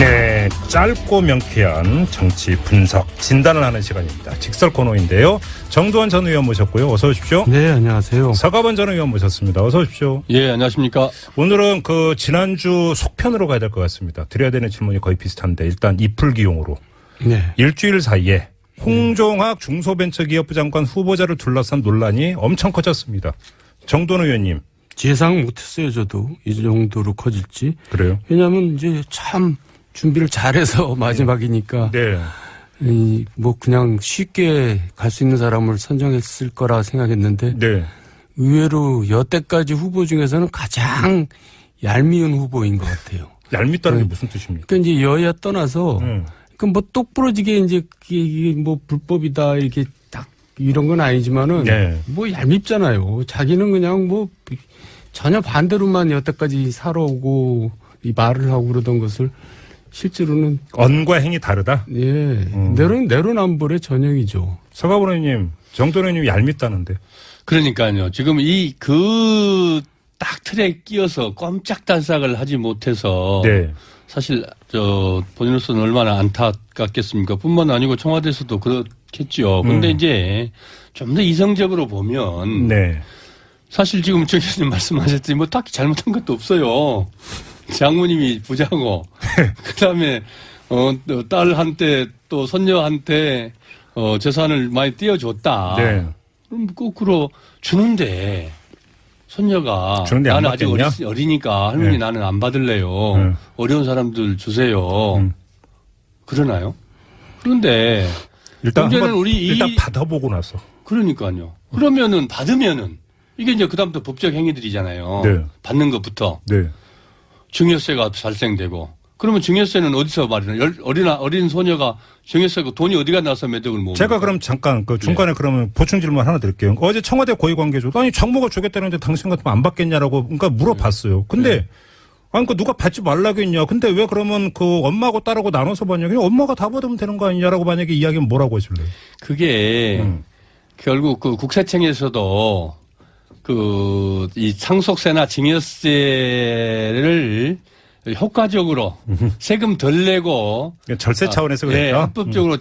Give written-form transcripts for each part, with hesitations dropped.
네, 짧고 명쾌한 정치 분석 진단을 하는 시간입니다. 직설 코너인데요. 정두환 전 의원 모셨고요. 어서 오십시오. 네, 안녕하세요. 서가번 전 의원 모셨습니다. 어서 오십시오. 예, 안녕하십니까. 오늘은 그 지난주 속편으로 가야 될 것 같습니다. 드려야 되는 질문이 거의 비슷한데 일단 이풀기용으로 네. 일주일 사이에 홍종학 중소벤처기업부 장관 후보자를 둘러싼 논란이 엄청 커졌습니다. 정두환 의원님. 예상 못했어요, 저도. 이 정도로 커질지. 그래요? 왜냐하면 이제 참 준비를 잘해서 마지막이니까. 네. 뭐 그냥 쉽게 갈 수 있는 사람을 선정했을 거라 생각했는데. 네. 의외로 여태까지 후보 중에서는 가장 얄미운 후보인 것 같아요. 얄밉다는 게 무슨 뜻입니까? 그러니까 이제 여야 떠나서. 그 뭐 똑부러지게 이제 이게 뭐 불법이다 이렇게 딱 이런 건 아니지만은. 네. 뭐 얄밉잖아요. 자기는 그냥 뭐 전혀 반대로만 여태까지 살아오고 이 말을 하고 그러던 것을 실제로는 언과 행이 다르다? 예. 내로남불의 전형이죠. 서가번 의원님, 정두환 의원님 얄밉다는데. 그러니까요. 지금 딱 틀에 끼어서 꼼짝달싹을 하지 못해서. 네. 사실, 본인으로서는 얼마나 안타깝겠습니까? 뿐만 아니고 청와대에서도 그렇겠죠. 근데 이제 좀 더 이성적으로 보면. 네. 사실 지금 정 교수님 말씀하셨듯이 뭐 딱히 잘못한 것도 없어요. 장모님이 부자고, 그 다음에, 딸한테 또 손녀한테, 재산을 많이 띄워줬다. 네. 그럼 거꾸로 주는데, 손녀가. 주는데 안 나는 아직 받겠냐? 어리니까 할머니 네. 나는 안 받을래요. 어려운 사람들 주세요. 그러나요? 그런데. 일단 한번 일단 받아보고 나서. 그러니까요. 그러면은 받으면은. 이게 이제 그다음부터 법적 행위들이잖아요. 네. 받는 것부터. 네. 증여세가 발생되고. 그러면 증여세는 어디서 마련해? 어린 소녀가 증여세고 돈이 어디가 나서 매덕을 모으는 제가 그럼 잠깐 그 중간에 그러면 보충 질문 하나 드릴게요. 어제 청와대 고위관계자 아니 장모가 주겠다는데 당신 같으면 안 받겠냐라고 그러니까 물어봤어요. 근데 아니 그 누가 받지 말라고 했냐. 근데 왜 그러면 그 엄마하고 딸하고 나눠서 받냐. 그냥 엄마가 다 받으면 되는 거 아니냐라고 만약에 이야기하면 뭐라고 하실래요? 그게 결국 그 국세청에서도 이 상속세나 증여세를 효과적으로 세금 덜 내고 절세 차원에서 그랬다. 네, 합법적으로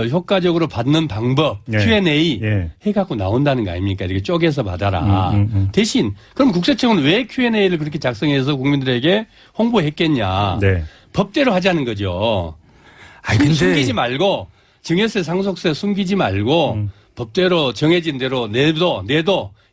효과적으로 받는 방법 Q&A 해갖고 나온다는 거 아닙니까? 이렇게 쪼개서 받아라. 대신 그럼 국세청은 왜 Q&A를 그렇게 작성해서 국민들에게 홍보했겠냐? 네. 법대로 하자는 거죠. 근데 숨기지 말고 증여세 상속세 숨기지 말고 법대로 정해진 대로 내도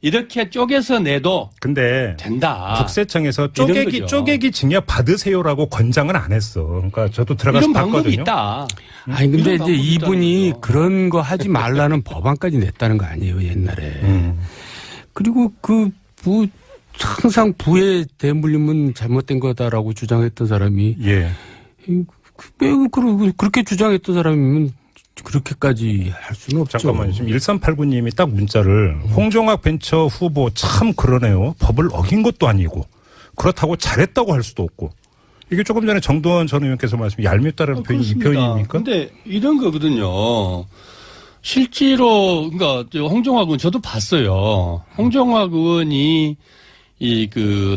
이렇게 쪼개서 내도 근데 된다. 국세청에서 쪼개기 증여 받으세요라고 권장은 안 했어. 그러니까 저도 들어가서 이런 봤거든요. 방법이 있다. 아니 근데 이제 이분이 그런 거 하지 말라는 법안까지 냈다는 거 아니에요 옛날에. 그리고 항상 부의 대물림은 잘못된 거다라고 주장했던 사람이. 예. 그렇게 주장했던 사람이면. 그렇게까지 할 수는 없죠. 잠깐만요. 지금 1389님이 딱 문자를 홍종학 벤처 후보 참 그러네요. 법을 어긴 것도 아니고 그렇다고 잘했다고 할 수도 없고 이게 조금 전에 정두환 전 의원께서 말씀 얄밉다라는 표현이 이 표현입니까? 그런데 이런 거거든요. 실제로 그러니까 홍종학 의원 저도 봤어요. 홍종학 의원이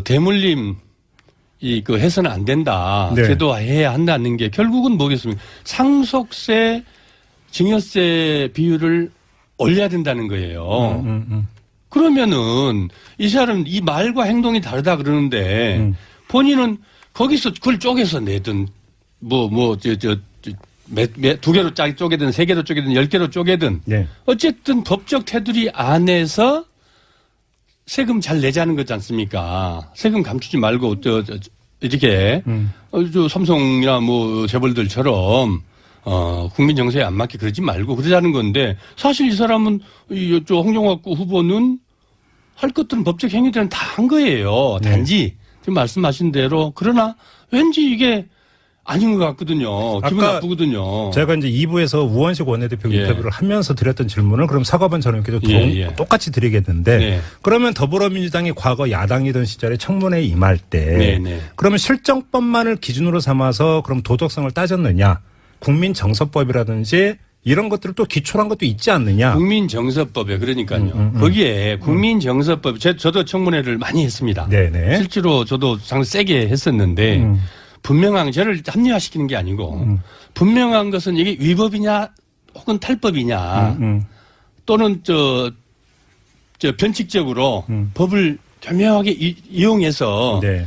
대물림 해서는 안 된다. 네. 제도화해야 한다는 게 결국은 뭐겠습니까? 상속세 증여세 비율을 올려야 된다는 거예요. 그러면은 이 사람 이 말과 행동이 다르다 그러는데 본인은 거기서 그걸 쪼개서 내든 두 개로 쪼개든 세 개로 쪼개든 10개로 쪼개든 어쨌든 법적 테두리 안에서 세금 잘 내자는 거지 않습니까? 세금 감추지 말고 이렇게 삼성이나 재벌들처럼 국민 정서에 안 맞게 그러지 말고 그러자는 건데 사실 이 사람은 홍종학 후보는 할 것들은 법적 행위들은 다 한 거예요. 단지 지금 말씀하신 대로 그러나 왠지 이게 아닌 것 같거든요. 기분 나쁘거든요. 제가 이제 2부에서 우원식 원내대표 인터뷰를 하면서 드렸던 질문을 그럼 서가번 전 의원께도 똑같이 드리겠는데 그러면 더불어민주당이 과거 야당이던 시절에 청문회에 임할 때 그러면 실정법만을 기준으로 삼아서 그럼 도덕성을 따졌느냐? 국민정서법이라든지 이런 것들을 또 기초한 것도 있지 않느냐. 국민정서법에 그러니까요. 거기에 국민정서법 저도 청문회를 많이 했습니다. 네네. 실제로 저도 상당히 세게 했었는데 분명한 저를 합리화시키는 게 아니고 분명한 것은 이게 위법이냐 혹은 탈법이냐 또는 저 변칙적으로 법을 교묘하게 이용해서 네.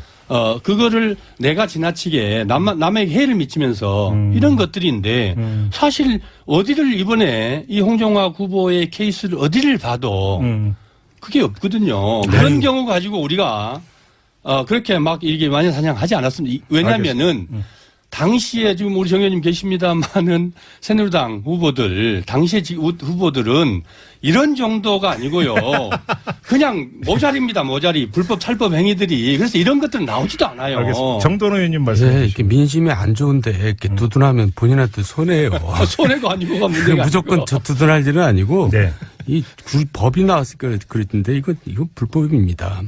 그거를 내가 지나치게 남에게 해를 미치면서 이런 것들인데 사실 어디를 이번에 이 홍정화 후보의 케이스를 어디를 봐도 그게 없거든요. 그런 경우 가지고 우리가 그렇게 막 이렇게 마녀사냥하지 않았습니다. 왜냐하면은 당시에 지금 우리 정 의원님 계십니다만은 새누리당 후보들 당시의 후보들은 이런 정도가 아니고요. 그냥 모자리입니다. 모자리. 불법 탈법 행위들이. 그래서 이런 것들은 나오지도 않아요. 알겠습니다. 정도원 의원님 말씀해 주시죠. 이렇게 민심이 안 좋은데 이렇게 두둔하면 본인한테 손해예요. 손해가 아니고가 문제가 무조건 아니고요. 저 두둔할 일은 아니고 네. 이 법이 나왔으니까 그랬는데 이거 불법입니다.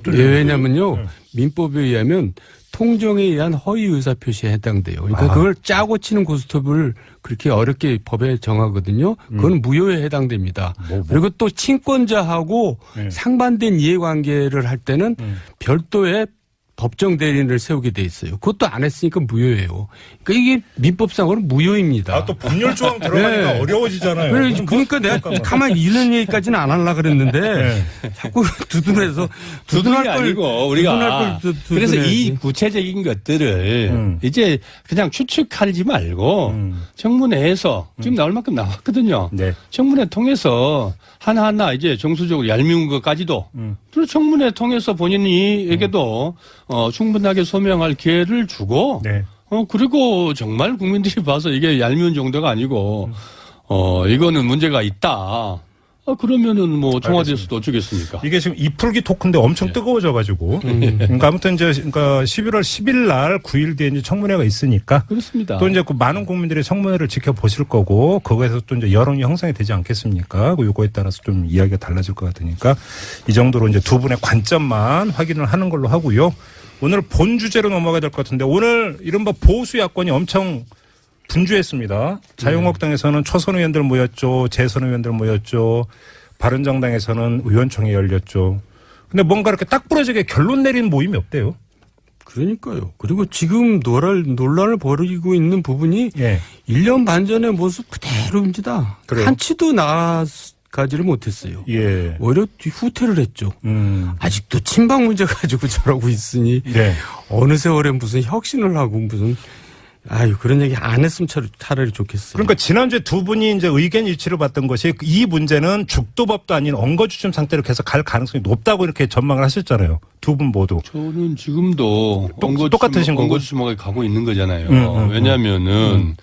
왜냐면요. 민법에 의하면 통정에 의한 허위 의사 표시에 해당돼요. 그러니까 그걸 짜고 치는 고스톱을 그렇게 어렵게 법에 정하거든요. 그건 무효에 해당됩니다. 그리고 또 친권자하고 상반된 이해관계를 할 때는 별도의 법정 대리인을 세우게 돼 있어요. 그것도 안 했으니까 무효예요. 그러니까 이게 민법상으로는 무효입니다. 또 법률 조항 들어가니까 어려워지잖아요. 그러니까 내가 가만히 이런 얘기까지는 안 하려고 그랬는데 자꾸 두둔해서 두둔할 걸 아니고 우리가 그래서 이 구체적인 것들을 이제 그냥 추측하지 말고 청문회에서 지금 나올 만큼 나왔거든요. 네. 청문회 통해서 하나하나 이제 정수적으로 얄미운 것까지도 그리고 청문회 통해서 본인이에게도 충분하게 소명할 기회를 주고 네. 그리고 정말 국민들이 봐서 이게 얄미운 정도가 아니고 이거는 문제가 있다. 그러면은 뭐 청와대에서도 어쩌겠습니까? 이게 지금 이풀기 토크인데 엄청 뜨거워져가지고. 그러니까 아무튼 이제 그러니까 11월 10일 날 9일 뒤에 이제 청문회가 있으니까. 그렇습니다. 또 이제 그 많은 국민들이 청문회를 지켜보실 거고 거기에서 또 이제 여론이 형성이 되지 않겠습니까? 요거에 따라서 좀 이야기가 달라질 것 같으니까 이 정도로 이제 두 분의 관점만 확인을 하는 걸로 하고요. 오늘 본 주제로 넘어가야 될 것 같은데 오늘 이른바 보수 야권이 엄청 분주했습니다. 자유한국당에서는 초선 의원들 모였죠. 재선 의원들 모였죠. 바른정당에서는 의원총회 열렸죠. 근데 뭔가 이렇게 딱 부러지게 결론 내린 모임이 없대요. 그러니까요. 그리고 지금 논란을 벌이고 있는 부분이 1년 반 전의 모습 그대로입니다. 그래요? 한치도 나아가지를 못했어요. 예. 오히려 후퇴를 했죠. 아직도 친박 문제 가지고 저러고 있으니 어느 세월에 무슨 혁신을 하고 무슨 그런 얘기 안 했으면 차라리 좋겠어요. 그러니까 지난주에 두 분이 이제 의견 일치를 봤던 것이 이 문제는 죽도밥도 아닌 엉거주춤 상태로 계속 갈 가능성이 높다고 이렇게 전망을 하셨잖아요. 두 분 모두. 저는 지금도 똑같으신 거고. 엉거주춤하게 가고 있는 거잖아요. 왜냐하면은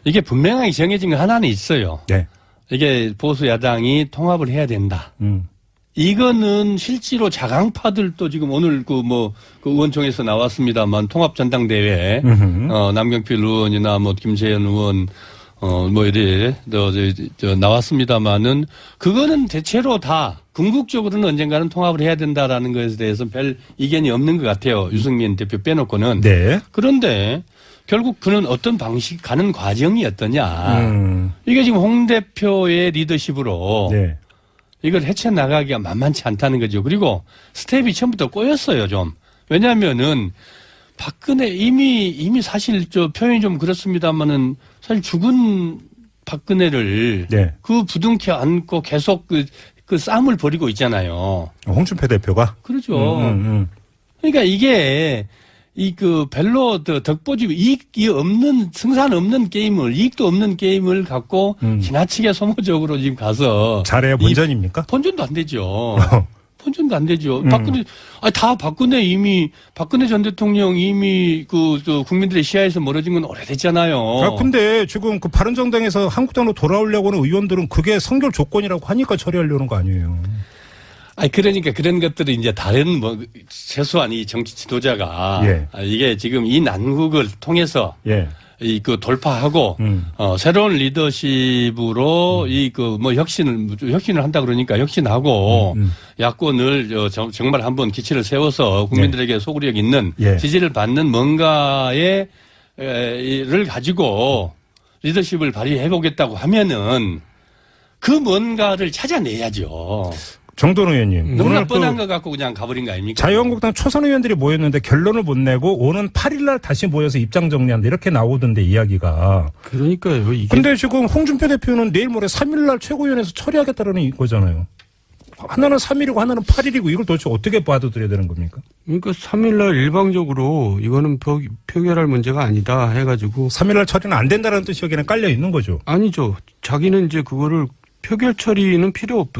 이게 분명하게 정해진 거 하나는 있어요. 네. 이게 보수 야당이 통합을 해야 된다. 이거는 실제로 자강파들도 지금 오늘 그 의원총회에서 나왔습니다만 통합 전당대회 남경필 의원이나 김재현 의원 이래 나왔습니다만은 그거는 대체로 다 궁극적으로는 언젠가는 통합을 해야 된다라는 것에 대해서 별 이견이 없는 것 같아요. 유승민 대표 빼놓고는. 네. 그런데 결국 그는 어떤 방식 가는 과정이었더냐. 이게 지금 홍 대표의 리더십으로 이걸 헤쳐나가기가 만만치 않다는 거죠. 그리고 스텝이 처음부터 꼬였어요, 좀. 왜냐하면은 박근혜 이미 사실 표현이 좀 그렇습니다만은 사실 죽은 박근혜를 그 부둥켜 안고 계속 그 싸움을 벌이고 있잖아요. 홍준표 대표가? 그렇죠. 그러니까 이게 별로 덕보지 이익이 없는, 승산 없는 게임을, 이익도 없는 게임을 갖고 지나치게 소모적으로 지금 가서. 잘해야 본전입니까? 본전도 안 되죠. 본전도 안 되죠. 박근혜 전 대통령 이미 국민들의 시야에서 멀어진 건 오래됐잖아요. 근데 지금 그 바른정당에서 한국당으로 돌아오려고 하는 의원들은 그게 선결 조건이라고 하니까 처리하려는 거 아니에요. 그러니까 그런 것들은 이제 다른 최소한 이 정치 지도자가 이게 지금 이 난국을 통해서 돌파하고 새로운 리더십으로 혁신을 한다 그러니까 혁신하고 야권을 정말 한번 기치를 세워서 국민들에게 소구력 있는 지지를 받는 뭔가를 가지고 리더십을 발휘해 보겠다고 하면은 그 뭔가를 찾아내야죠. 정돈 의원님. 너무나 뻔한 거 갖고 그냥 가버린 거 아닙니까? 자유한국당 초선 의원들이 모였는데 결론을 못 내고 오는 8일 날 다시 모여서 입장 정리한다. 이렇게 나오던데 이야기가. 그러니까요. 근데 지금 홍준표 대표는 내일 모레 3일 날 최고위원회에서 처리하겠다는 거잖아요. 하나는 3일이고 하나는 8일이고 이걸 도대체 어떻게 받아들여야 되는 겁니까? 그러니까 3일 날 일방적으로 이거는 표결할 문제가 아니다 해가지고 3일 날 처리는 안 된다는 뜻이 여기는 깔려 있는 거죠. 아니죠. 자기는 이제 그거를 표결 처리는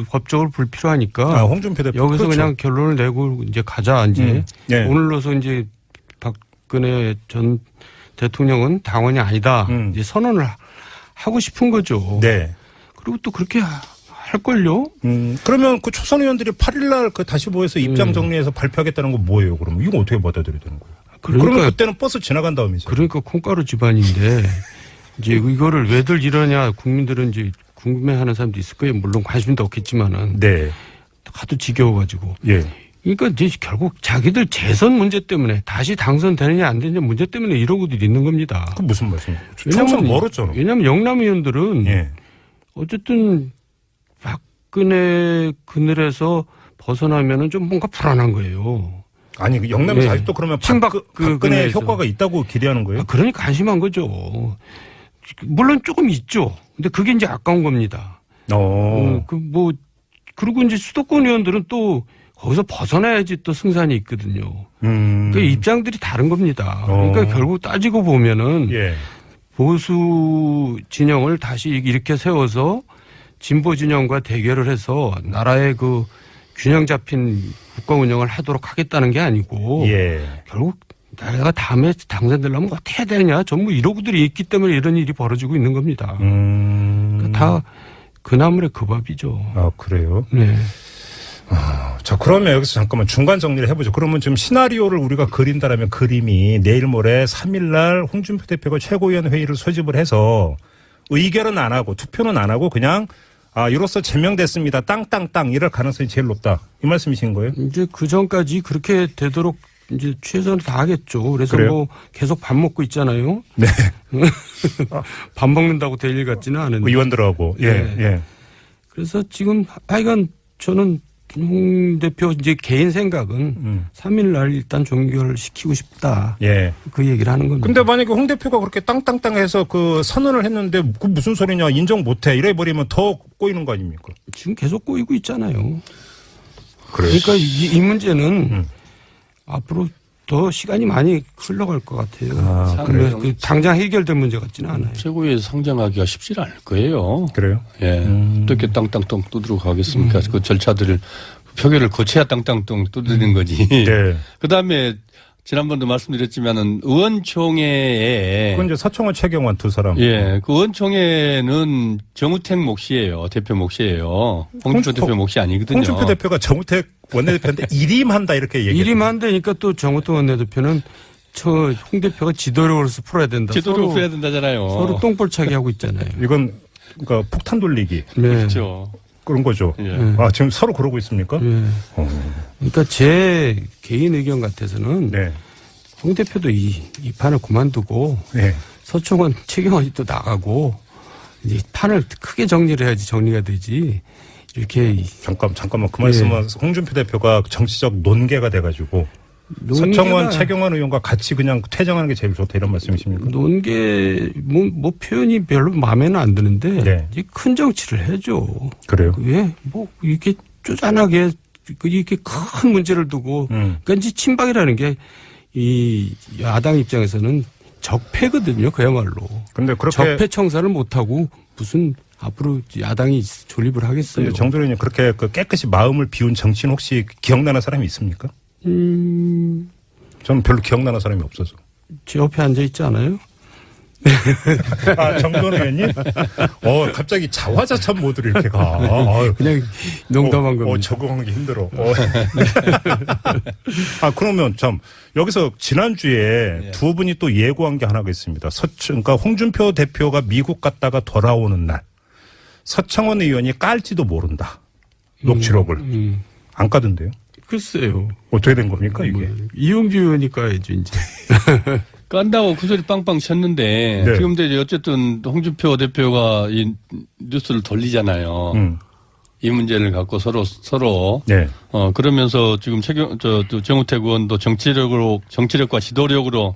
법적으로 불필요하니까. 홍준표 대표. 여기서 그렇죠. 그냥 결론을 내고 이제 가자, 이제. 네. 오늘로서 이제 박근혜 전 대통령은 당원이 아니다. 이제 선언을 하고 싶은 거죠. 네. 그리고 또 그렇게 할걸요? 그러면 그 초선 의원들이 8일날 그 다시 모여서 입장 정리해서 발표하겠다는 건 뭐예요, 그러면? 이거 어떻게 받아들여야 되는 거예요? 그러면 그때는 버스 지나간 다음이죠. 그러니까 콩가루 집안인데, 이제 이거를 왜들 이러냐, 국민들은 이제 궁금해하는 사람도 있을 거예요. 물론 관심도 없겠지만은. 네. 하도 지겨워가지고. 예. 그러니까 이제 결국 자기들 재선 문제 때문에 다시 당선되느냐 안 되느냐 문제 때문에 이러고들 있는 겁니다. 그 무슨 말씀이에요? 총선 멀었잖아. 왜냐하면 영남 의원들은 예. 어쨌든 박근혜 그늘에서 벗어나면은 좀 뭔가 불안한 거예요. 아니, 그 영남에서 아직도 그러면 박근혜 효과가 있다고 기대하는 거예요? 그러니까 안심한 거죠. 물론 조금 있죠. 근데 그게 이제 아까운 겁니다. 그리고 이제 수도권 의원들은 또 거기서 벗어나야지 또 승산이 있거든요. 그 입장들이 다른 겁니다. 그러니까 결국 따지고 보면은 보수 진영을 다시 이렇게 세워서 진보 진영과 대결을 해서 나라의 그 균형 잡힌 국가 운영을 하도록 하겠다는 게 아니고 결국 내가 다음에 당선되려면 어떻게 해야 되냐 전부 이러고들이 있기 때문에 이런 일이 벌어지고 있는 겁니다. 그러니까 다 그 나물의 그 밥이죠. 아, 그래요? 네. 자, 그러면 여기서 잠깐만 중간 정리를 해보죠. 그러면 지금 시나리오를 우리가 그린다라면 그림이 내일 모레 3일날 홍준표 대표가 최고위원 회의를 소집을 해서 의결은 안 하고 투표는 안 하고 그냥 이로써 제명됐습니다. 땅땅땅 이럴 가능성이 제일 높다. 이 말씀이신 거예요? 이제 그 전까지 그렇게 되도록 이제 최선을 다하겠죠. 그래서 그래요? 뭐 계속 밥 먹고 있잖아요. 네. 밥 먹는다고 될 일 같지는 않은데. 의원들하고. 예. 그래서 지금 하여간 저는 홍 대표 이제 개인 생각은 3일 날 일단 종결을 시키고 싶다. 예. 그 얘기를 하는 겁니다. 근데 만약에 홍 대표가 그렇게 땅땅땅 해서 그 선언을 했는데 그 무슨 소리냐 인정 못해 이래 버리면 더 꼬이는 거 아닙니까? 지금 계속 꼬이고 있잖아요. 그래요. 그러니까 이 문제는 앞으로 더 시간이 많이 흘러갈 것 같아요. 그래서 당장 해결될 문제 같지는 않아요. 최고위에서 상정하기가 쉽지 않을 거예요. 그래요? 예. 어떻게 땅땅땅 두드려 가겠습니까? 그 절차들을 표결을 거쳐야 땅땅땅 두드리는 거지. 네. 그다음에 지난번도 말씀드렸지만은 의원총회에 그건 이제 서청원 최경환 두 사람. 예. 그 의원총회는 정우택 몫이에요. 대표 몫이에요. 홍준표 대표 몫이 아니거든요. 홍준표 대표가 정우택 원내대표한테 일임한다 이렇게 얘기해요. 일임한다니까 또 정우택 원내대표는 홍 대표가 지도력으로서 풀어야 된다. 지도력 풀어야 된다잖아요. 서로 똥볼차기 하고 있잖아요. 이건 그러니까 폭탄 돌리기. 네. 그렇죠. 그런 거죠. 예. 지금 서로 그러고 있습니까? 네. 그러니까 제 개인 의견 같아서는 홍 대표도 이 판을 그만두고 서청원 최경환이 또 나가고 이제 판을 크게 정리를 해야지 정리가 되지. 이렇게 잠깐만 그 말씀은 홍준표 대표가 정치적 논개가 돼가지고 서청원 최경환 의원과 같이 그냥 퇴장하는 게 제일 좋다 이런 말씀이십니까? 논개 뭐 표현이 별로 마음에는 안 드는데 이제 큰 정치를 해줘. 그래요? 왜 뭐 이렇게 쪼잔하게 이렇게 큰 문제를 두고 그러니까 이제 친박이라는 게 이 야당 입장에서는 적폐거든요. 그야말로. 근데 그렇게 적폐 청산을 못 하고 무슨 앞으로 야당이 존립을 하겠어요. 정돈 의원님 그렇게 그 깨끗이 마음을 비운 정치인 혹시 기억나는 사람이 있습니까? 저는 별로 기억나는 사람이 없어서. 제 옆에 앉아 있지 않아요? 정돈 의원님? 갑자기 자화자찬 모드로 이렇게 가. 그냥 농담한 겁니다. 적응하기 힘들어. 그러면 여기서 지난주에 두 분이 또 예고한 게 하나가 있습니다. 그러니까 홍준표 대표가 미국 갔다가 돌아오는 날 서청원 의원이 깔지도 모른다. 녹취록을. 안 까던데요? 글쎄요. 어떻게 된 겁니까 이게? 이용주 의원이 까야죠 이제. 깐다고 그 소리 빵빵 쳤는데 지금 이제 어쨌든 홍준표 대표가 이 뉴스를 돌리잖아요. 이 문제를 갖고 서로 네. 그러면서 지금 정우택 의원도 정치력과 지도력으로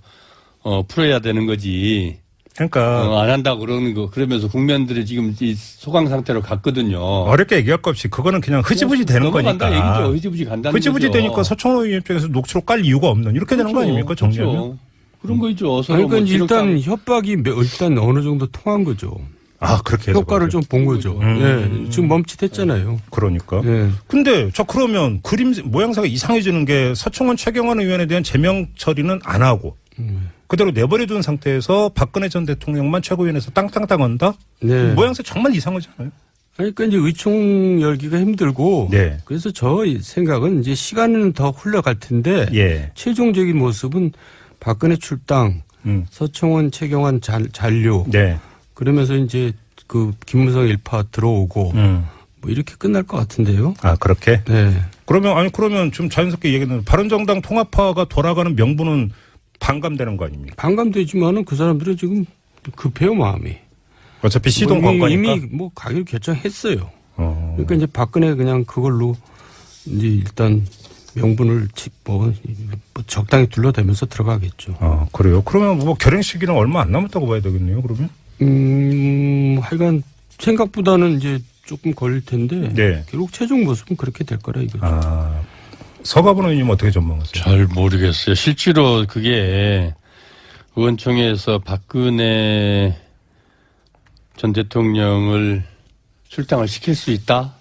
풀어야 되는 거지. 그러니까 안 한다고 그러는 거. 그러면서 국민들이 지금 이 소강 상태로 갔거든요. 어렵게 얘기할 거 없이 그거는 그냥 흐지부지 되는 거니까. 얘기죠. 흐지부지 간다는 흐지부지 거죠. 되니까 서청원 의원 쪽에서 녹취록 깔 이유가 없는 이렇게 되는 거 아닙니까? 정리하면. 그렇죠. 그런 거죠. 그러니까 일단 협박이 일단 어느 정도 통한 거죠. 아, 그렇게 효과를 좀 본 거죠. 예, 지금 멈칫했잖아요. 그러니까. 예. 근데 그러면 그림 모양새가 이상해지는 게 서청원 최경환 의원에 대한 제명 처리는 안 하고 그대로 내버려둔 상태에서 박근혜 전 대통령만 최고위원회에서 땅땅땅 한다? 네. 모양새 정말 이상하잖아요. 그러니까 이제 의총 열기가 힘들고 네. 그래서 저 생각은 이제 시간은 더 흘러갈 텐데 예. 최종적인 모습은 박근혜 출당, 서청원 최경환 잔류. 네. 그러면서 이제 그 김무성 일파 들어오고 뭐 이렇게 끝날 것 같은데요. 아, 그렇게? 네. 그러면 좀 자연스럽게 얘기하는 바른정당 통합파가 돌아가는 명분은 반감되는 거 아닙니까? 반감되지만은 그 사람들은 지금 급해요, 마음이. 어차피 시동 건 거니까. 이미 뭐 가기로 결정했어요. 그러니까 이제 박근혜 그냥 그걸로 이제 일단 명분을 뭐 적당히 둘러대면서 들어가겠죠. 아, 그래요? 그러면 뭐 결행 시기는 얼마 안 남았다고 봐야 되겠네요, 그러면? 하여간 생각보다는 이제 조금 걸릴 텐데. 네. 결국 최종 모습은 그렇게 될 거라 이거죠. 아, 서가분 의원님 어떻게 전망하세요? 잘 모르겠어요. 실제로 그게 의원총회에서 박근혜 전 대통령을 출당을 시킬 수 있다?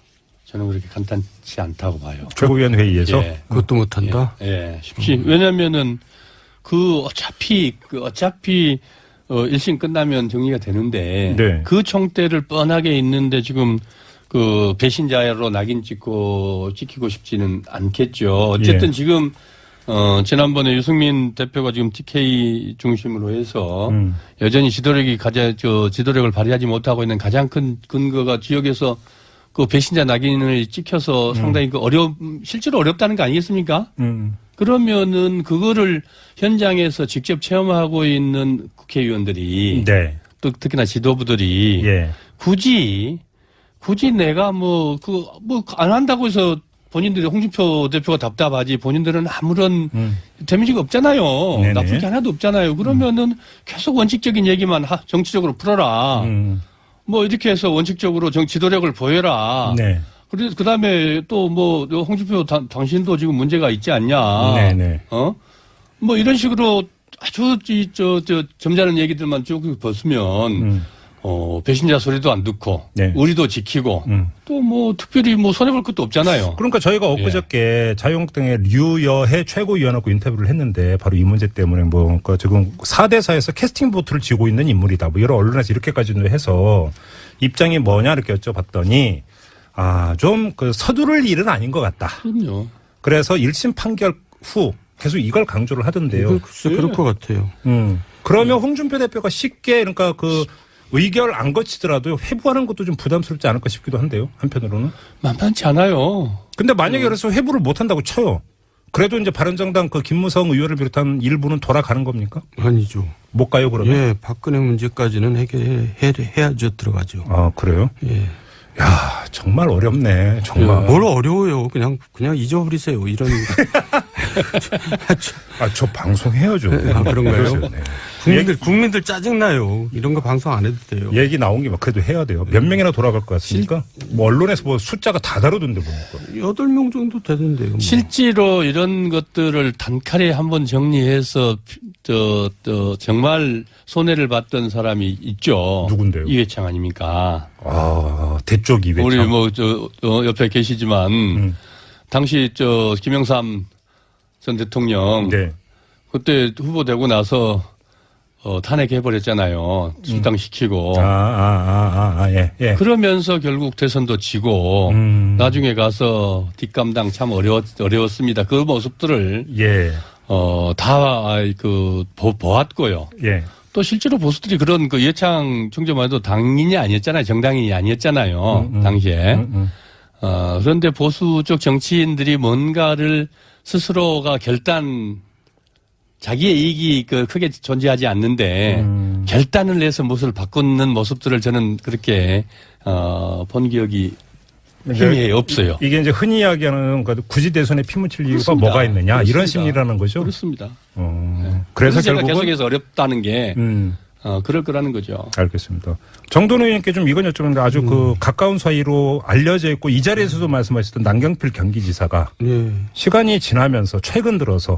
저는 그렇게 간단치 않다고 봐요. 최고위원 회의에서? 예. 그것도 못한다? 예. 쉽지. 왜냐면은 어차피 1심 끝나면 정리가 되는데 네. 그 총대를 뻔하게 있는데 지금 그 배신자로 낙인 찍히고 싶지는 않겠죠. 어쨌든 예. 지금 지난번에 유승민 대표가 지금 TK 중심으로 해서 여전히 지도력을 발휘하지 못하고 있는 가장 큰 근거가 지역에서 그 배신자 낙인을 찍혀서 상당히 실제로 어렵다는 거 아니겠습니까? 그러면은 그거를 현장에서 직접 체험하고 있는 국회의원들이 네. 또 특히나 지도부들이 예. 굳이 내가 안 한다고 해서 본인들이 홍준표 대표가 답답하지 본인들은 아무런 데미지가 없잖아요. 네네. 나쁠 게 하나도 없잖아요. 그러면은 계속 원칙적인 얘기만 정치적으로 풀어라. 뭐 이렇게 해서 원칙적으로 지도력을 보여라. 네. 그래서 그다음에 또 홍준표 당신도 지금 문제가 있지 않냐. 네네. 뭐 이런 식으로 아주 점잖은 얘기들만 쭉 벗으면 배신자 소리도 안 듣고 네. 우리도 지키고 또 뭐 특별히 손해볼 것도 없잖아요. 그러니까 저희가 엊그저께 자유한국당의 류여해 최고위원하고 인터뷰를 했는데 바로 이 문제 때문에 그러니까 지금 4대4에서 캐스팅 보트를 쥐고 있는 인물이다. 뭐 여러 언론에서 이렇게까지도 해서 입장이 뭐냐 이렇게 여쭤봤더니 좀 서두를 일은 아닌 것 같다. 그럼요. 그래서 1심 판결 후 계속 이걸 강조를 하던데요. 글쎄 그럴 것 같아요. 그러면 홍준표 대표가 쉽게 그러니까 의결 안 거치더라도 회부하는 것도 좀 부담스럽지 않을까 싶기도 한데요. 한편으로는. 만만치 않아요. 근데 만약에 그래서 회부를 못 한다고 쳐요. 그래도 이제 바른정당 김무성 의원을 비롯한 일부는 돌아가는 겁니까? 아니죠. 못 가요, 그러면? 예, 박근혜 문제까지는 해야죠, 들어가죠. 아, 그래요? 예. 야, 정말 어렵네, 정말. 뭘 어려워요. 그냥 잊어버리세요. 이런. 저 방송해야죠. 그런가요? 네. 국민들 짜증나요. 이런 거 방송 안 해도 돼요. 얘기 나온 게 그래도 해야 돼요. 몇 명이나 돌아갈 것 같습니까? 언론에서 숫자가 다 다르던데 보니까. 8명 정도 되던데요. 뭐. 실제로 이런 것들을 단칼에 한번 정리해서 정말 손해를 봤던 사람이 있죠. 누군데요? 이회창 아닙니까? 대쪽 이회창. 우리 옆에 계시지만 당시 김영삼 전 대통령 네. 그때 후보되고 나서 탄핵해버렸잖아요. 출당시키고. 예. 그러면서 결국 대선도 지고 나중에 가서 뒷감당 참 어려웠습니다. 그 모습들을 보았고요. 예. 또 실제로 보수들이 그런 이해창 총재만 해도 당인이 아니었잖아요. 정당인이 아니었잖아요. 당시에. 그런데 보수 쪽 정치인들이 뭔가를 스스로가 자기의 이익이 크게 존재하지 않는데 결단을 내서 무엇을 바꾸는 모습들을 저는 그렇게 본 기억이 힘이 없어요. 이게 이제 흔히 이야기하는 굳이 대선에 피 묻힐 이유가 그렇습니다. 뭐가 있느냐 그렇습니다. 이런 심리라는 거죠. 그렇습니다. 그래서 제가 결국은 계속해서 어렵다는 게 그럴 거라는 거죠. 알겠습니다. 정도원 의원님께 좀 이건 여쭤보는데 아주 그 가까운 사이로 알려져 있고 이 자리에서도 말씀하셨던 남경필 경기지사가 시간이 지나면서 최근 들어서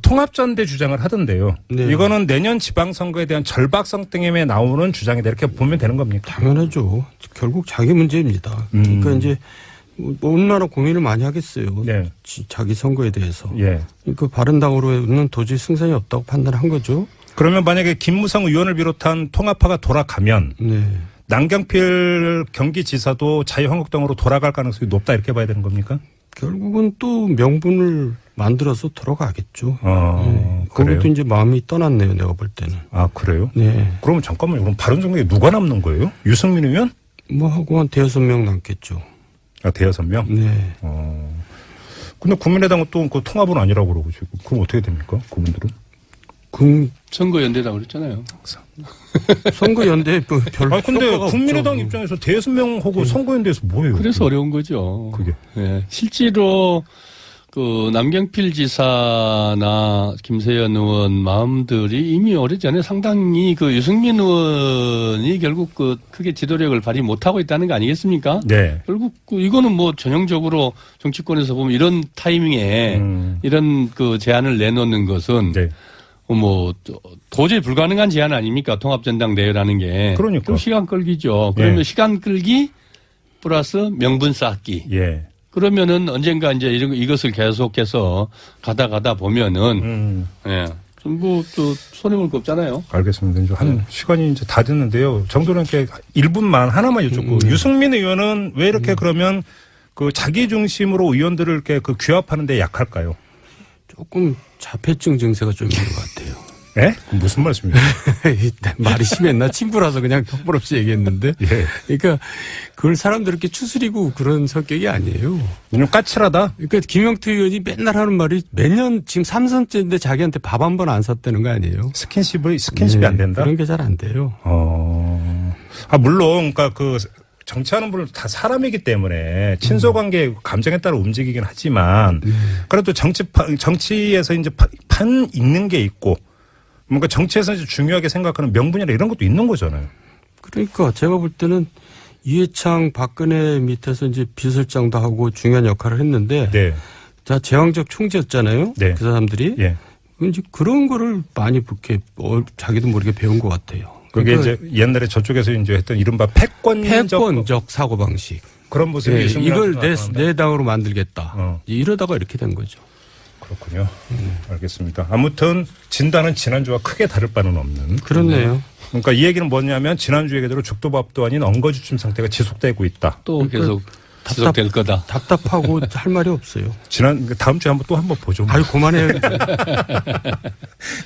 통합전대 주장을 하던데요. 이거는 내년 지방선거에 대한 절박성 때문에 나오는 주장이다 이렇게 보면 되는 겁니까? 당연하죠. 결국 자기 문제입니다. 그러니까 이제 얼마나 고민을 많이 하겠어요. 자기 선거에 대해서. 그러니까 바른당으로는 도저히 승산이 없다고 판단한 거죠. 그러면 만약에 김무성 의원을 비롯한 통합파가 돌아가면 남경필 경기지사도 자유한국당으로 돌아갈 가능성이 높다 이렇게 봐야 되는 겁니까? 결국은 또 명분을 만들어서 들어가겠죠. 그래요? 거기도 이제 마음이 떠났네요. 내가 볼 때는. 아 그래요? 네. 그러면 잠깐만요. 그럼 바른정당에 누가 남는 거예요? 유승민 의원? 뭐 하고 한 5-6명 남겠죠. 아 5-6명? 네. 근데 국민의당은 또 그 통합은 아니라고 그러고 지금 그럼 어떻게 됩니까? 그분들은? 선거연대라고 그랬잖아요. 선거연대 별. 아 근데 국민의당 없죠. 입장에서 5-6명하고 선거연대에서 뭐예요? 그래서 어려운 거죠. 그게. 네. 실제로 그 남경필 지사나 김세연 의원 마음들이 이미 오래전에 상당히 그 유승민 의원이 결국 그 크게 지도력을 발휘 못하고 있다는 거 아니겠습니까? 네. 결국 이거는 뭐 전형적으로 정치권에서 보면 이런 타이밍에 이런 그 제안을 내놓는 것은 뭐 도저히 불가능한 제안 아닙니까? 통합전당대회라는 게. 그러니까. 시간 끌기죠. 그러면 시간 끌기 플러스 명분 쌓기. 그러면은 언젠가 이제 이것을 계속해서 가다 보면은 뭐 또 손해볼 거 없잖아요. 알겠습니다. 이제 한 시간이 이제 다 됐는데요. 정도님께 1분만 하나만 여쭙고 유승민 의원은 왜 이렇게 그러면 그 자기 중심으로 의원들을 이렇게 그 규합하는 데 약할까요? 조금 자폐증 증세가 좀 있는 것 같아요. 예? 무슨 말씀이에요? 말이 심했나? 친구라서 그냥 턱벌없이 얘기했는데. 그러니까 그걸 사람들 이렇게 추스리고 그런 성격이 아니에요. 좀 까칠하다? 그러니까 김영태 의원이 맨날 하는 말이 매년 지금 3선째인데 자기한테 밥 한 번 안 샀다는 거 아니에요? 스킨십이 안 된다? 그런 게 잘 안 돼요. 물론, 그러니까 그 정치하는 분들 다 사람이기 때문에 친소관계 감정에 따라 움직이긴 하지만 그래도 정치에서 이제 판 있는 게 있고 뭔가 정치에서 이제 중요하게 생각하는 명분이나 이런 것도 있는 거잖아요. 그러니까 제가 볼 때는 이해창 박근혜 밑에서 이제 비서실장도 하고 중요한 역할을 했는데 자 제왕적 총재였잖아요. 그 사람들이 이제 그런 거를 많이 이렇게 자기도 모르게 배운 것 같아요. 그게 이제 옛날에 저쪽에서 이제 했던 이른바 패권적 사고방식. 그런 모습이 이걸 내 당으로 만들겠다. 이러다가 이렇게 된 거죠. 그렇군요. 알겠습니다. 아무튼 진단은 지난주와 크게 다를 바는 없는. 그렇네요. 그러니까 이 얘기는 뭐냐면 지난주 얘기대로 죽도밥도 아닌 엉거주춤 상태가 지속되고 있다. 또 계속 지속될 거다. 답답하고 할 말이 없어요. 다음 주에 또 한번 보죠. 아유, 그만해요.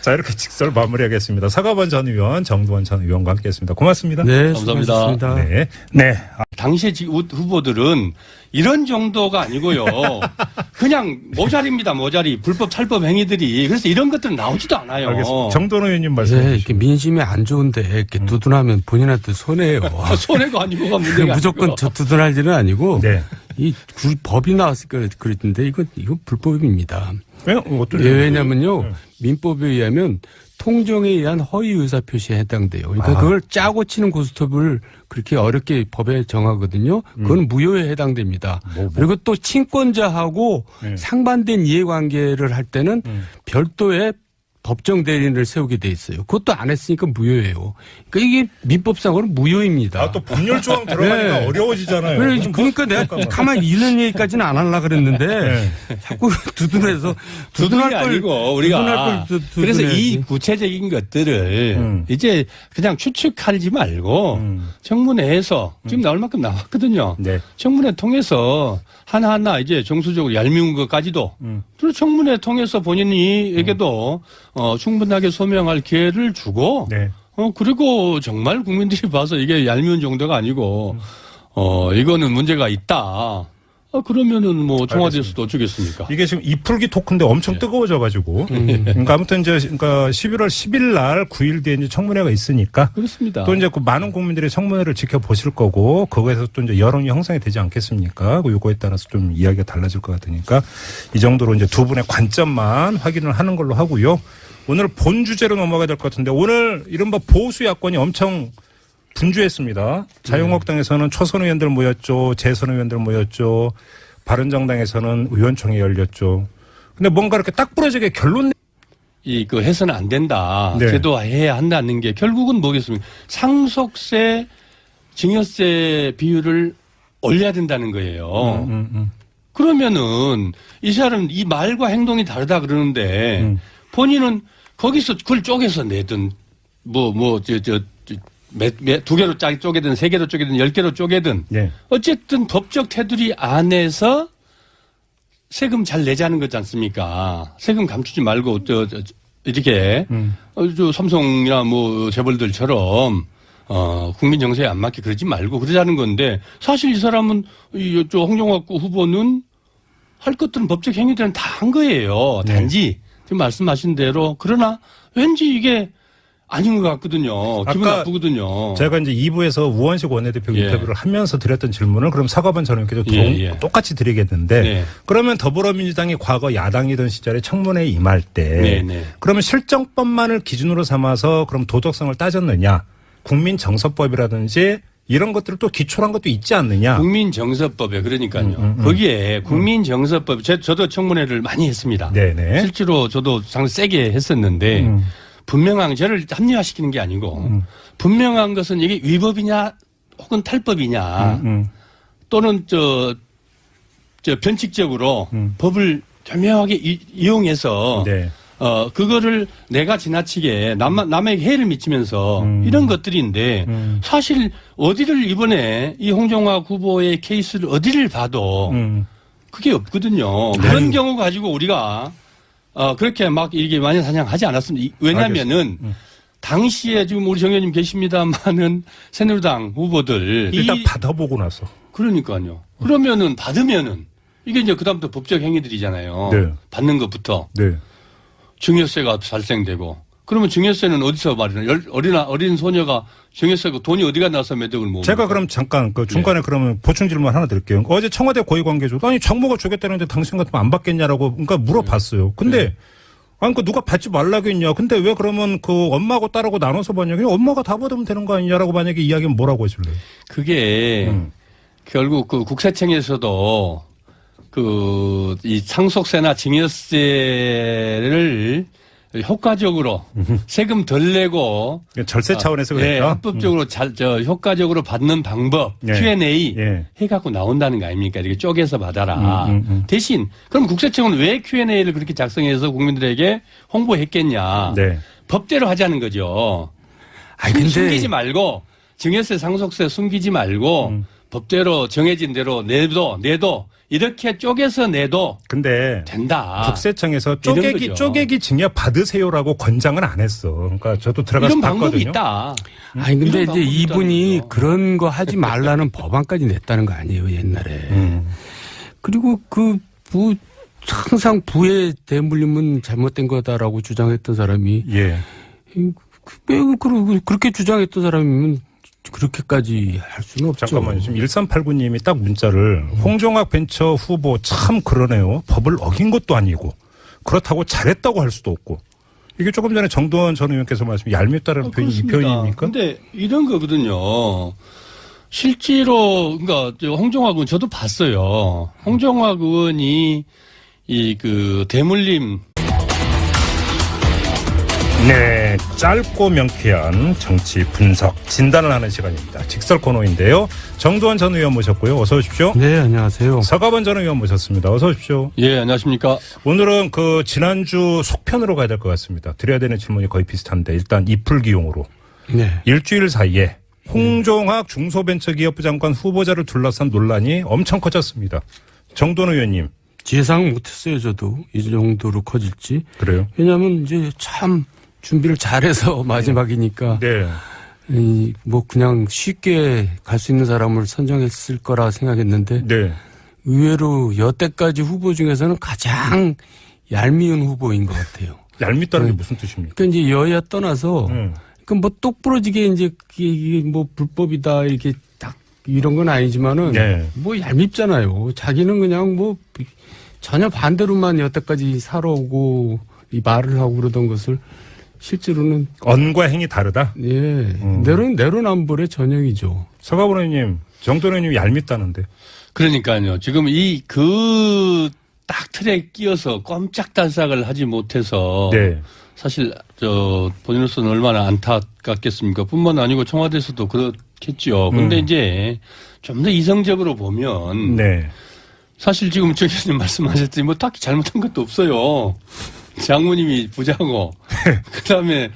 자, 이렇게 직설 마무리하겠습니다. 서가번 전 의원, 정두원 전 의원과 함께했습니다. 고맙습니다. 네, 감사합니다. 네. 당시의 후보들은 이런 정도가 아니고요. 그냥 모자리입니다. 모자리. 불법 탈법 행위들이. 그래서 이런 것들은 나오지도 않아요. 알겠습니다. 정도원 의원님 말씀해 주시죠. 이렇게 민심이 안 좋은데 이렇게 두둔하면 본인한테 손해예요. 손해가 아니고가 문제가 무조건 아니고. 두둔할 일은 아니고 이 법이 나왔으니까 그랬는데 이건 불법입니다. 왜냐면요. 민법에 의하면 통정에 의한 허위 의사표시에 해당돼요. 그러니까 그걸 짜고 치는 고스톱을 그렇게 어렵게 법에 정하거든요. 그건 무효에 해당됩니다. 그리고 또 친권자하고 상반된 이해관계를 할 때는 별도의 법정 대리인을 세우게 돼 있어요. 그것도 안 했으니까 무효예요. 그러니까 이게 민법상으로는 무효입니다. 또 법률 조항 들어가니까 어려워지잖아요. 그러니까 내가 가만히 이런 얘기까지는 안 하려고 그랬는데 자꾸 두둔해서 두둔할 걸 아니고 우리가 그래서 이 구체적인 것들을 이제 그냥 추측하지 말고 청문회에서 지금 나올 만큼 나왔거든요. 청문회 통해서 하나하나 이제 정수적으로 얄미운 것까지도 또 청문회 통해서 본인이에게도 충분하게 소명할 기회를 주고 그리고 정말 국민들이 봐서 이게 얄미운 정도가 아니고 이거는 문제가 있다. 그러면은 뭐 청와대에서도 어쩌겠습니까? 이게 지금 이풀기 토크인데 엄청 뜨거워져가지고. 그러니까 아무튼 이제 그러니까 11월 10일 날 9일 뒤에 이제 청문회가 있으니까. 그렇습니다. 또 이제 그 많은 국민들이 청문회를 지켜보실 거고 거기에서 또 이제 여론이 형성이 되지 않겠습니까? 요거에 따라서 좀 이야기가 달라질 것 같으니까 이 정도로 이제 두 분의 관점만 확인을 하는 걸로 하고요. 오늘 본 주제로 넘어가야 될 것 같은데 오늘 이른바 보수 야권이 엄청 분주했습니다. 자유한국당에서는 초선 의원들 모였죠. 재선 의원들 모였죠. 바른정당에서는 의원총회 열렸죠. 근데 뭔가 이렇게 딱 부러지게 결론 그 해서는 안 된다. 네. 제도화해야 한다는 게 결국은 뭐겠습니까? 상속세, 증여세 비율을 올려야 된다는 거예요. 그러면은 이 사람 이 말과 행동이 다르다 그러는데 본인은 거기서 그걸 쪼개서 내든 두 개로 쪼개든 세 개로 쪼개든 10개로 쪼개든 네. 어쨌든 법적 테두리 안에서 세금 잘 내자는 거지 않습니까? 세금 감추지 말고 이렇게 삼성이나 뭐 재벌들처럼 국민 정서에 안 맞게 그러지 말고 그러자는 건데 사실 이 사람은 홍종학 후보는 할 것들은 법적 행위들은 다 한 거예요. 네. 단지 지금 말씀하신 대로 그러나 왠지 이게 아닌 것 같거든요. 기분 나쁘거든요. 제가 이제 2부에서 우원식 원내대표 인터뷰를 하면서 드렸던 질문을 그럼 사과반 전 의원께도 똑같이 드리겠는데 그러면 더불어민주당이 과거 야당이던 시절에 청문회에 임할 때 그러면 실정법만을 기준으로 삼아서 그럼 도덕성을 따졌느냐 국민정서법이라든지 이런 것들을 또 기초한 것도 있지 않느냐. 국민정서법에 그러니까요. 거기에 국민정서법 저도 청문회를 많이 했습니다. 네네. 실제로 저도 상당히 세게 했었는데 분명한 저를 합리화시키는 게 아니고 분명한 것은 이게 위법이냐 혹은 탈법이냐 또는 변칙적으로 법을 교묘하게 이용해서 그거를 내가 지나치게 남에게 해를 미치면서 이런 것들인데 사실 어디를 이번에 이 홍종학 후보의 케이스를 어디를 봐도 그게 없거든요. 그런 경우 가지고 우리가 그렇게 막 이게 마녀사냥하지 않았습니다. 왜냐면은 당시에 지금 우리 정 의원님 계십니다만은 새누리당 후보들 일단 받아보고 나서 그러니까요. 그러면은 받으면은 이게 이제 그다음부터 법적 행위들이잖아요. 받는 것부터 증여세가 발생되고 그러면 증여세는 어디서 말이나 어린 소녀가 증여세고 돈이 어디가 나서 매덕을 모으는 제가 그럼 잠깐 그 중간에 그러면 보충 질문 하나 드릴게요. 어제 청와대 고위관계자도 아니 장모가 주겠다는데 당신 같으면 안 받겠냐라고 그러니까 물어봤어요. 근데 아니 그 누가 받지 말라고 했냐. 근데 왜 그러면 그 엄마하고 딸하고 나눠서 받냐. 그냥 엄마가 다 받으면 되는 거 아니냐라고 만약에 이야기하면 뭐라고 하실래요? 그게 결국 그 국세청에서도 이 상속세나 증여세를 효과적으로 세금 덜 내고 절세 차원에서 그랬다. 합법적으로 효과적으로 받는 방법 Q&A 해갖고 나온다는 거 아닙니까? 이렇게 쪼개서 받아라. 대신 그럼 국세청은 왜 Q&A를 그렇게 작성해서 국민들에게 홍보했겠냐? 법대로 하자는 거죠. 근데 숨기지 말고 증여세 상속세 숨기지 말고 법대로 정해진 대로 내도 이렇게 쪼개서 내도 근데 된다. 국세청에서 쪼개기 증여 받으세요라고 권장은 안 했어. 그러니까 저도 들어가서 이런 봤거든요. 방법이 있다. 근데 이제 이분이 그런 거 하지 말라는 법안까지 냈다는 거 아니에요, 옛날에. 그리고 항상 부의 대물림은 잘못된 거다라고 주장했던 사람이 그렇게 주장했던 사람이면 그렇게까지 할 수는 없죠. 잠깐만요. 지금 1389님이 딱 문자를 홍종학 벤처 후보 참 그러네요. 법을 어긴 것도 아니고 그렇다고 잘했다고 할 수도 없고. 이게 조금 전에 정도원 전 의원께서 말씀 얄밉다는 표현이 이 표현입니까? 그런데 이런 거거든요. 실제로 그러니까 홍종학 의원 저도 봤어요. 홍종학 의원이 대물림 네, 짧고 명쾌한 정치 분석 진단을 하는 시간입니다. 직설 코너인데요. 정도원 전 의원 모셨고요. 어서 오십시오. 네, 안녕하세요. 서가번 전 의원 모셨습니다. 어서 오십시오. 예, 안녕하십니까. 오늘은 지난주 속편으로 가야 될 것 같습니다. 드려야 되는 질문이 거의 비슷한데 일단 이풀기용으로 일주일 사이에 홍종학 중소벤처기업부 장관 후보자를 둘러싼 논란이 엄청 커졌습니다. 정도원 의원님. 예상 못했어요, 저도. 이 정도로 커질지. 그래요? 왜냐하면 이제 참 준비를 잘해서 마지막이니까. 그냥 쉽게 갈 수 있는 사람을 선정했을 거라 생각했는데. 의외로 여태까지 후보 중에서는 가장 얄미운 후보인 것 같아요. 얄밉다는 게 무슨 뜻입니까? 그러니까 이제 여야 떠나서 그 뭐 똑부러지게 이제 이게 뭐 불법이다 이렇게 딱 이런 건 아니지만은 네. 뭐 얄밉잖아요. 자기는 그냥 뭐 전혀 반대로만 여태까지 살아오고 이 말을 하고 그러던 것을 실제로는 언과 행이 다르다. 예 내로남불의 전형이죠. 서가본 의원님, 정돈 의원님이 얄밉다는데. 그러니까요. 지금 딱 틀에 끼어서 꼼짝달싹을 하지 못해서 네. 사실 본인으로서는 얼마나 안타깝겠습니까? 뿐만 아니고 청와대에서도 그렇겠죠. 근데 이제 좀 더 이성적으로 보면 네. 사실 지금 정 의원님 말씀하셨더니 뭐 딱히 잘못한 것도 없어요. 장모님이 부자고 그다음에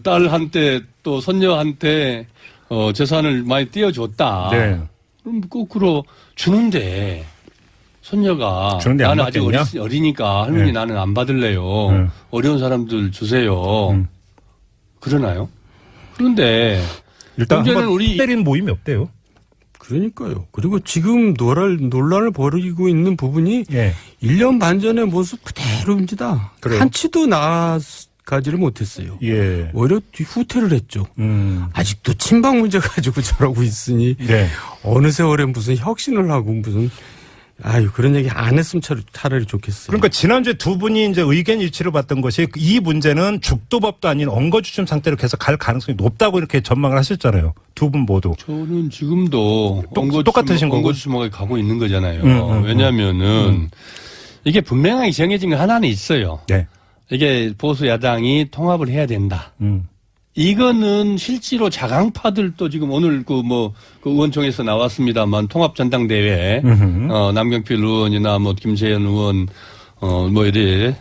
딸한테 또 손녀한테 재산을 많이 띄워줬다. 네. 그럼 거꾸로 주는데 손녀가 주는데 안 나는 아직 받겠냐? 어리니까 할머니 네. 나는 안 받을래요. 어려운 사람들 주세요. 그러나요? 그런데 일단 문제는 한번 우리 때린 모임이 없대요. 그러니까요. 그리고 지금 논란을 벌이고 있는 부분이 예. 1년 반 전의 모습 그대로입니다. 그래요? 한치도 나아가지를 못했어요. 예. 오히려 후퇴를 했죠. 아직도 친박 문제 가지고 저러고 있으니 네. 어느 세월에 무슨 혁신을 하고 무슨 그런 얘기 안 했으면 차라리 좋겠어요. 그러니까 지난주에 두 분이 이제 의견 일치를 봤던 것이 이 문제는 죽도밥도 아닌 엉거주춤 상태로 계속 갈 가능성이 높다고 이렇게 전망을 하셨잖아요. 두 분 모두. 저는 지금도 똑같으신 거고. 엉거주춤하게 가고 있는 거잖아요. 왜냐하면은 이게 분명하게 정해진 거 하나는 있어요. 네. 이게 보수 야당이 통합을 해야 된다. 이거는 실제로 자강파들도 지금 오늘 그 의원총회에서 나왔습니다만 통합 전당대회 남경필 의원이나 김재현 의원 이래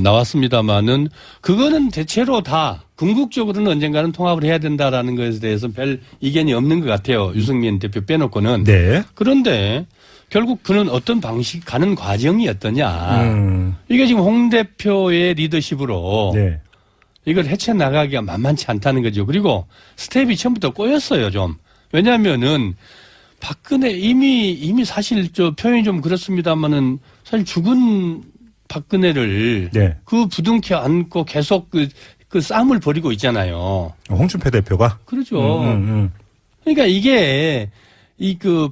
나왔습니다만은 그거는 대체로 다 궁극적으로는 언젠가는 통합을 해야 된다라는 것에 대해서 별 이견이 없는 것 같아요. 유승민 대표 빼놓고는. 네. 그런데 결국 그는 어떤 방식 가는 과정이었더냐. 이게 지금 홍 대표의 리더십으로 네. 이걸 헤쳐나가기가 만만치 않다는 거죠. 그리고 스텝이 처음부터 꼬였어요, 좀. 왜냐하면은 박근혜 이미 사실 표현이 좀 그렇습니다만은 사실 죽은 박근혜를 네. 그 부둥켜 안고 계속 그 싸움을 벌이고 있잖아요. 홍준표 대표가. 그렇죠. 그러니까 이게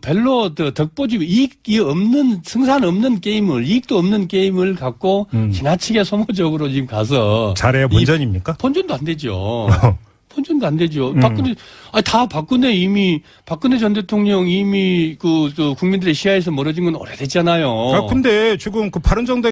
별로 덕보지고 이익이 없는, 승산 없는 게임을, 이익도 없는 게임을 갖고 지나치게 소모적으로 지금 가서. 잘해야 본전입니까? 본전도 안 되죠. 본전도 안 되죠. 박근혜 전 대통령 이미 국민들의 시야에서 멀어진 건 오래됐잖아요. 근데 지금 바른정당